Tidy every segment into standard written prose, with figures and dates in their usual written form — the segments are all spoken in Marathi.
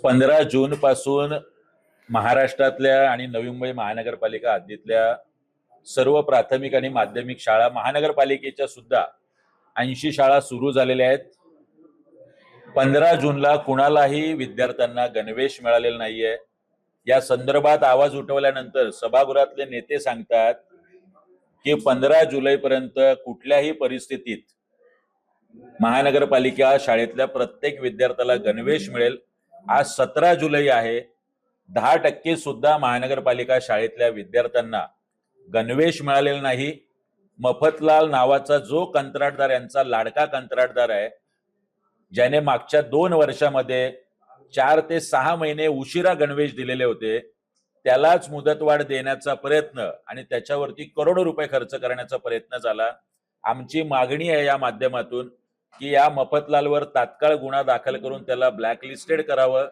15 जून पासून महाराष्ट्रातल्या आणि नवी मुंबई महानगरपालिका हद्दीतल्या सर्व प्राथमिक आणि माध्यमिक शाळा, महानगरपालिकेच्या सुद्धा 80 शाळा सुरू झालेल्या आहेत. 15 जूनला कुणालाही विद्यार्थ्यांना गणवेश मिळालेला नाहीये. या संदर्भात आवाज उठवल्यानंतर सभागृहातले नेते सांगतात की 15 जुलैपर्यंत कुठल्याही परिस्थितीत महानगरपालिका शाळेतल्या प्रत्येक विद्यार्थ्याला गणवेश मिळेल. आज 17 जुलै आहे. 10% सुद्धा महानगरपालिका शाळेतल्या विद्यार्थ्यांना गणवेश मिळालेला नाही. मफतलाल नावाचा जो कंत्राटदार, यांचा लाडका कंत्राटदार आहे, ज्याने मागच्या 2 वर्षामध्ये 4 ते 6 महिने उशिरा गणवेश दिलेले होते, त्यालाच मुदतवाढ देण्याचा प्रयत्न आणि त्याच्यावरती करोडो रुपये खर्च करण्याचा प्रयत्न झाला. आमची मागणी आहे या माध्यमातून की या मफतलालवर तात्काळ गुन्हा दाखल करून त्याला ब्लॅकलिस्टेड करावं.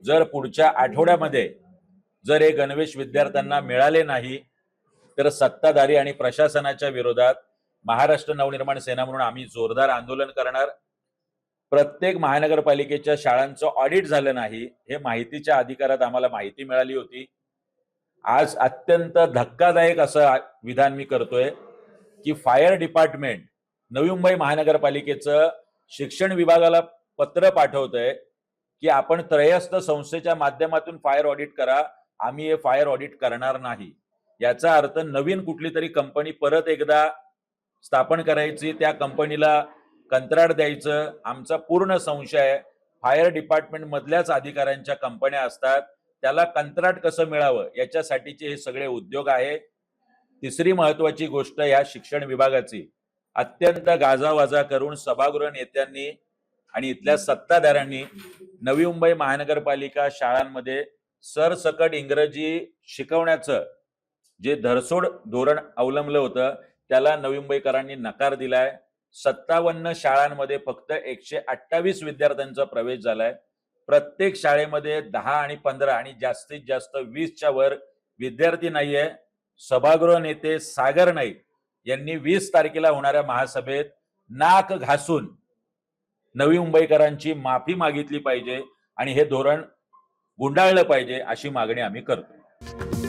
जर पुढच्या आठवड्यामध्ये जर हे गणवेश विद्यार्थ्यांना मिळाले नाही तर सत्ताधारी आणि प्रशासनाच्या विरोधात महाराष्ट्र नवनिर्माण सेना म्हणून आम्ही जोरदार आंदोलन करणार. प्रत्येक महानगरपालिकेच्या शाळांचं ऑडिट झालं नाही, हे माहितीच्या अधिकारात आम्हाला माहिती मिळाली होती. आज अत्यंत धक्कादायक असं विधान मी करतोय की फायर डिपार्टमेंट नवी मुंबई महानगरपालिकेचं शिक्षण विभागाला पत्र पाठवतंय की आपण त्रयस्थ संस्थेच्या माध्यमातून फायर ऑडिट करा, आम्ही हे फायर ऑडिट करणार नाही. याचा अर्थ नवीन कुठली तरी कंपनी परत एकदा स्थापन करायची, त्या कंपनीला कंत्राट द्यायचं. आमचा पूर्ण संशय आहे फायर डिपार्टमेंट मधल्याच अधिकाऱ्यांच्या कंपन्या असतात, त्याला कंत्राट कसं मिळावं याच्यासाठीचे हे सगळे उद्योग आहे. तिसरी महत्वाची गोष्ट, या शिक्षण विभागाची अत्यंत गाजावाजा करून सभागृह नेत्यांनी आणि इथल्या सत्ताधाऱ्यांनी नवी मुंबई महानगरपालिका शाळांमध्ये सरसकट इंग्रजी शिकवण्याचं जे धरसोड धोरण अवलंबलं होतं त्याला नवी मुंबईकरांनी नकार दिलाय. 57 शाळांमध्ये फक्त 128 विद्यार्थ्यांचा प्रवेश झालाय. प्रत्येक शाळेमध्ये 10 आणि 15 आणि जास्तीत जास्त 20च्या वर विद्यार्थी नाहीये. सभागृह नेते सागर नाईक यांनी 20 तारखेला होणाऱ्या महासभेत नाक घासून नवी मुंबईकरांची माफी मागितली पाहिजे आणि हे धोरण गुंडाळलं पाहिजे, अशी मागणी आम्ही करतो.